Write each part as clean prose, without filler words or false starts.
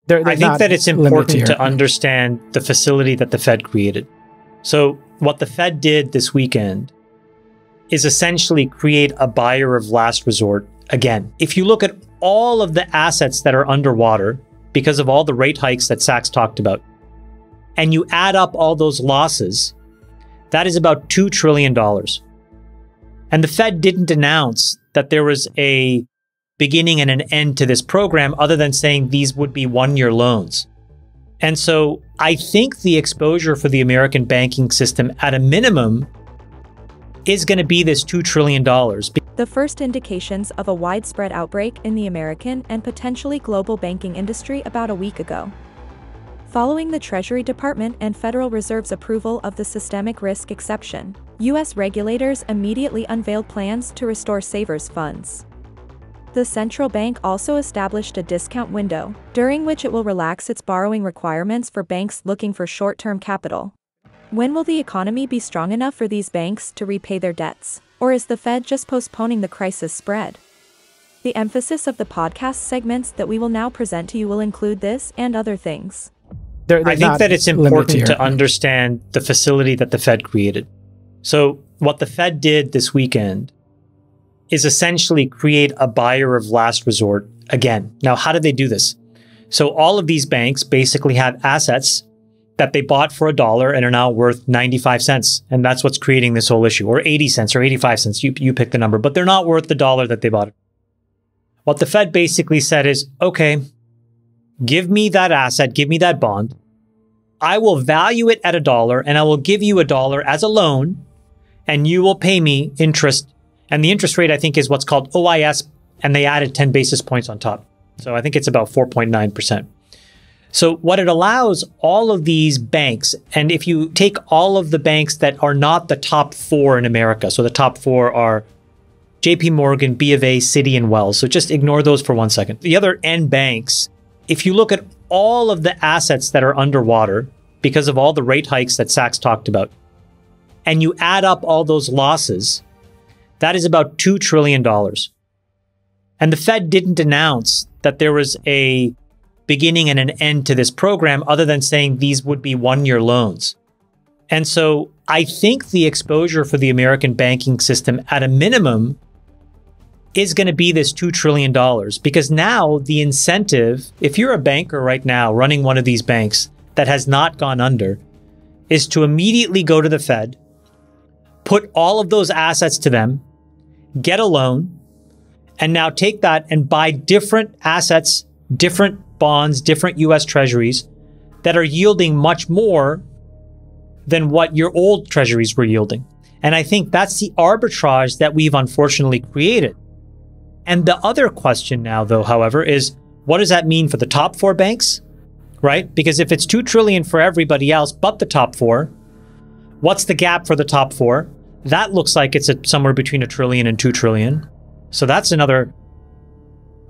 I think that it's important to understand the facility that the Fed created. So what the Fed did this weekend is essentially create a buyer of last resort. Again, if you look at all of the assets that are underwater because of all the rate hikes that Sachs talked about, and you add up all those losses, that is about $2 trillion. And the Fed didn't announce that there was a beginning and an end to this program other than saying these would be one-year loans. And so I think the exposure for the American banking system at a minimum is going to be this $2 trillion. The first indications of a widespread outbreak in the American and potentially global banking industry about a week ago. Following the Treasury Department and Federal Reserve's approval of the systemic risk exception, U.S. regulators immediately unveiled plans to restore savers' funds. The central bank also established a discount window, during which it will relax its borrowing requirements for banks looking for short-term capital. When will the economy be strong enough for these banks to repay their debts? Or is the Fed just postponing the crisis spread? The emphasis of the podcast segments that we will now present to you will include this and other things. I think that it's important to understand the facility that the Fed created. So what the Fed did this weekend is essentially create a buyer of last resort again. Now, how did they do this? So all of these banks basically have assets that they bought for $1 and are now worth 95 cents. And that's what's creating this whole issue, or 80 cents or 85 cents. You pick the number, but they're not worth the $1 that they bought it. What the Fed basically said is, okay, give me that asset, give me that bond. I will value it at $1 and I will give you $1 as a loan and you will pay me interest. And the interest rate, I think, is what's called OIS, and they added 10 basis points on top. So I think it's about 4.9%. So what it allows all of these banks, and if you take all of the banks that are not the top 4 in America, so the top 4 are JP Morgan, B of A, Citi, and Wells. So just ignore those for 1 second. The other N banks, if you look at all of the assets that are underwater because of all the rate hikes that Sachs talked about, and you add up all those losses, that is about $2 trillion. And the Fed didn't announce that there was a beginning and an end to this program other than saying these would be one-year loans. And so I think the exposure for the American banking system at a minimum is going to be this $2 trillion, because now the incentive, if you're a banker right now running one of these banks that has not gone under, is to immediately go to the Fed, put all of those assets to them, get a loan, and now take that and buy different assets, different bonds, different US treasuries that are yielding much more than what your old treasuries were yielding. And I think that's the arbitrage that we've unfortunately created. And the other question now, though, however, is what does that mean for the top 4 banks, right? Because if it's $2 trillion for everybody else but the top 4, what's the gap for the top 4? That looks like it's somewhere between $1 trillion and $2 trillion. So that's another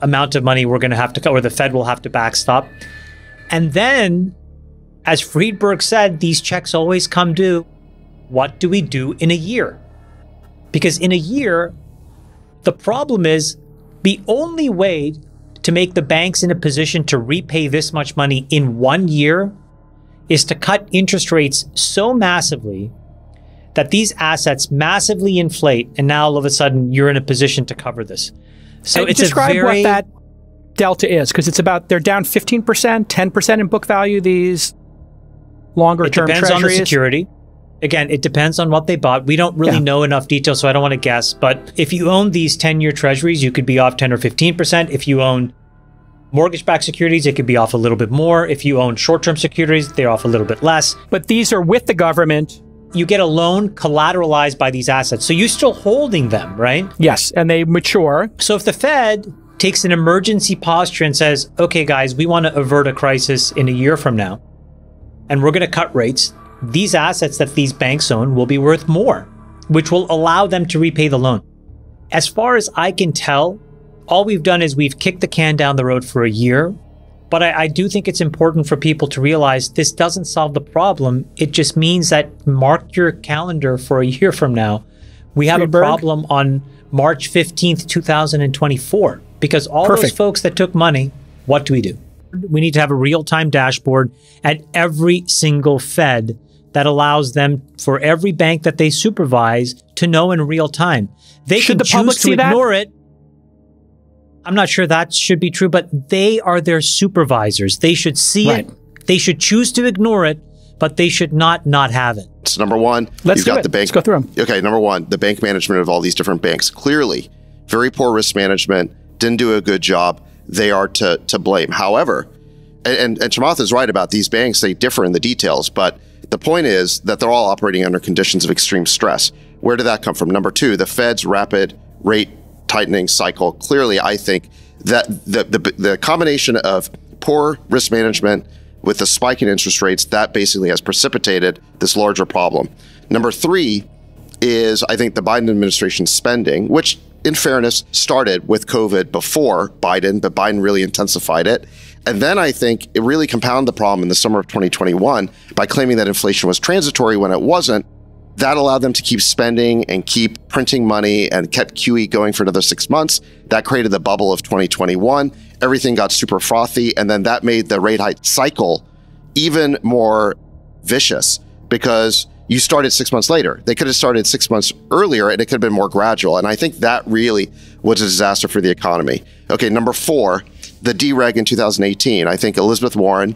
amount of money we're going to have to, or the Fed will have to backstop. And then, as Friedberg said, these checks always come due. What do we do in a year? Because in a year, the problem is the only way to make the banks in a position to repay this much money in 1 year is to cut interest rates so massively that these assets massively inflate, and now all of a sudden you're in a position to cover this. So and it's describe a very... what that delta is, because it's about, they're down 15%, 10% in book value, these longer term treasuries. It depends on the security. Again, it depends on what they bought. We don't really know enough detail, so I don't want to guess. But if you own these 10-year treasuries, you could be off 10 or 15%. If you own mortgage-backed securities, it could be off a little bit more. If you own short-term securities, they're off a little bit less. But these are with the government. You get a loan collateralized by these assets. So you're still holding them, right? Yes, and they mature. So if the Fed takes an emergency posture and says, okay, guys, we want to avert a crisis in a year from now, and we're going to cut rates, these assets that these banks own will be worth more, which will allow them to repay the loan. As far as I can tell, all we've done is we've kicked the can down the road for a year. But I do think it's important for people to realize this doesn't solve the problem. It just means that mark your calendar for a year from now. We have a problem on March 15th, 2024, because all those folks that took money, what do we do? We need to have a real-time dashboard at every single Fed that allows them, for every bank that they supervise, to know in real time. They Should can the public choose to see that? ignore it. I'm not sure that should be true, but they are their supervisors. They should see Right. it. They should choose to ignore it, but they should not have it. So number one, Let's go through them. Okay, number one, the bank management of all these different banks. Clearly, very poor risk management, didn't do a good job. They are to blame. However, and Chamath is right about these banks, they differ in the details, but the point is that they're all operating under conditions of extreme stress. Where did that come from? Number two, the Fed's rapid rate tightening cycle. Clearly, I think that the combination of poor risk management with the spike in interest rates, that basically has precipitated this larger problem. Number three is, I think, the Biden administration's spending, which in fairness started with COVID before Biden, but Biden really intensified it. And then I think it really compounded the problem in the summer of 2021 by claiming that inflation was transitory when it wasn't. That allowed them to keep spending and keep printing money and kept QE going for another 6 months. That created the bubble of 2021. Everything got super frothy. And then that made the rate hike cycle even more vicious because you started 6 months later. They could have started 6 months earlier and it could have been more gradual. And I think that really was a disaster for the economy. Okay, number four, the dereg in 2018. I think Elizabeth Warren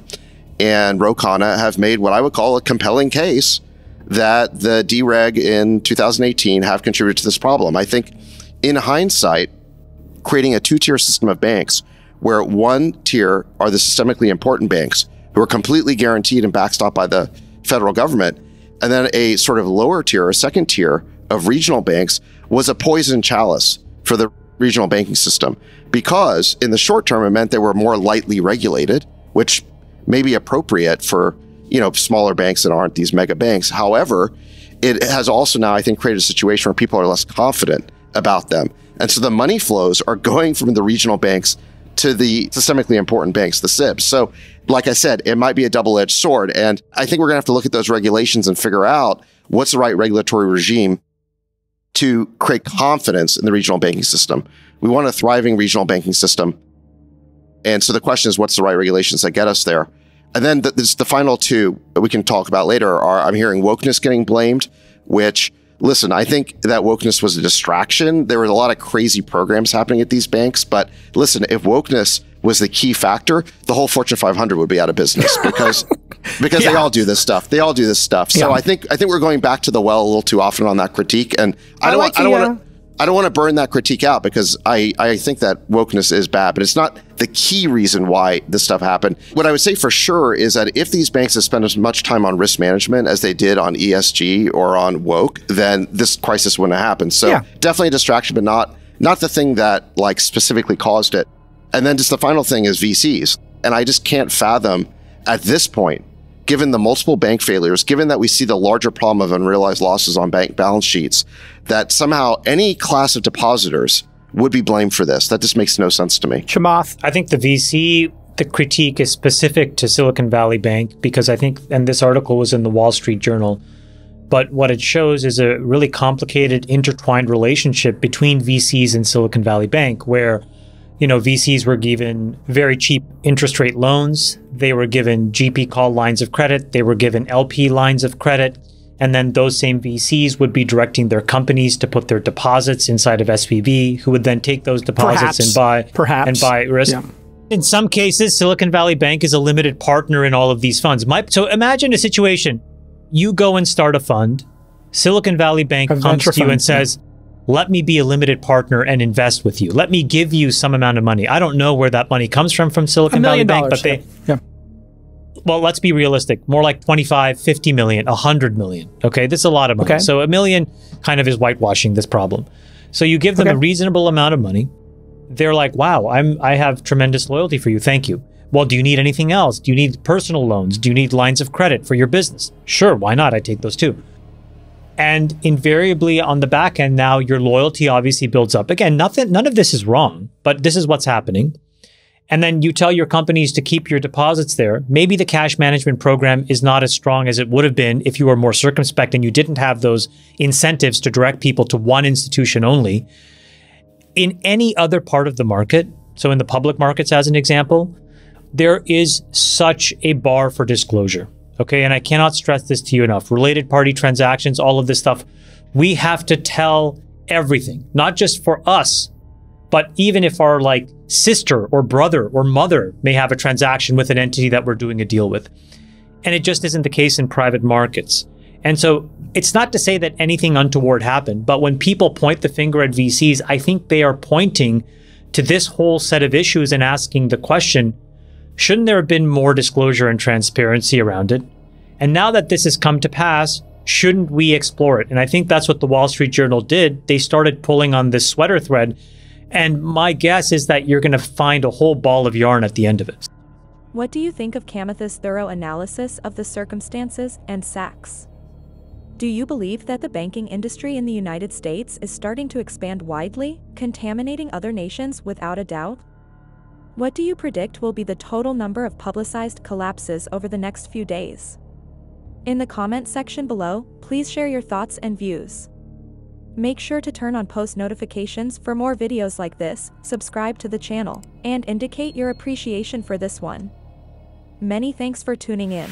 and Ro Khanna have made what I would call a compelling case that the dereg in 2018 have contributed to this problem. I think in hindsight, creating a two-tier system of banks where one tier are the systemically important banks who are completely guaranteed and backstopped by the federal government, and then a sort of lower tier, a second tier of regional banks was a poison chalice for the regional banking system. Because in the short term, it meant they were more lightly regulated, which may be appropriate for smaller banks that aren't these mega banks. However, it has also now, I think, created a situation where people are less confident about them. And so the money flows are going from the regional banks to the systemically important banks, the SIBs. So like I said, it might be a double-edged sword. And I think we're gonna have to look at those regulations and figure out what's the right regulatory regime to create confidence in the regional banking system. We want a thriving regional banking system. And so the question is, what's the right regulations that get us there? And then the final two that we can talk about later are, I'm hearing wokeness getting blamed, which, listen, I think that wokeness was a distraction. There were a lot of crazy programs happening at these banks. But listen, if wokeness was the key factor, the whole Fortune 500 would be out of business because yeah. They all do this stuff. They all do this stuff. So yeah. I think we're going back to the well a little too often on that critique. And I don't want to burn that critique out because I think that wokeness is bad, but it's not the key reason why this stuff happened. What I would say for sure is that if these banks had spent as much time on risk management as they did on ESG or on woke, then this crisis wouldn't have happened. So yeah. Definitely a distraction, but not the thing that like specifically caused it. And then just the final thing is VCs. And I just can't fathom at this point, given the multiple bank failures, given that we see the larger problem of unrealized losses on bank balance sheets, that somehow any class of depositors would be blamed for this. That just makes no sense to me. Chamath. I think the critique is specific to Silicon Valley Bank because I think, and this article was in the Wall Street Journal, but what it shows is a really complicated, intertwined relationship between VCs and Silicon Valley Bank, where VCs were given very cheap interest rate loans. They were given GP call lines of credit. They were given LP lines of credit. And then those same VCs would be directing their companies to put their deposits inside of SVB, who would then take those deposits and buy risk. Yeah. In some cases, Silicon Valley Bank is a limited partner in all of these funds. So imagine a situation. You go and start a fund. Silicon Valley Bank comes to you and says, let me be a limited partner and invest with you. Let me give you some amount of money. I don't know where that money comes from Silicon Valley Bank, but well, let's be realistic. More like 25, 50 million, 100 million. Okay, this is a lot of money. Okay. So $1 million kind of is whitewashing this problem. So you give them a reasonable amount of money. They're like, wow, I have tremendous loyalty for you. Thank you. Well, do you need anything else? Do you need personal loans? Do you need lines of credit for your business? Sure, why not? I take those too. And invariably on the back end now, your loyalty obviously builds up. Again, none of this is wrong, but this is what's happening. And then you tell your companies to keep your deposits there. Maybe the cash management program is not as strong as it would have been if you were more circumspect and you didn't have those incentives to direct people to one institution only. In any other part of the market, so in the public markets as an example, there is such a bar for disclosure. Okay, and I cannot stress this to you enough. Related party transactions, all of this stuff, we have to tell everything, not just for us, but even if our like sister or brother or mother may have a transaction with an entity that we're doing a deal with. And it just isn't the case in private markets. And so it's not to say that anything untoward happened, but when people point the finger at VCs, I think they are pointing to this whole set of issues and asking the question, shouldn't there have been more disclosure and transparency around it? And now that this has come to pass, shouldn't we explore it? And I think that's what the Wall Street Journal did. They started pulling on this sweater thread. And my guess is that you're going to find a whole ball of yarn at the end of it. What do you think of Chamath's thorough analysis of the circumstances and Sachs? Do you believe that the banking industry in the United States is starting to expand widely, contaminating other nations without a doubt? What do you predict will be the total number of publicized collapses over the next few days? In the comment section below, please share your thoughts and views. Make sure to turn on post notifications for more videos like this, subscribe to the channel, and indicate your appreciation for this one. Many thanks for tuning in.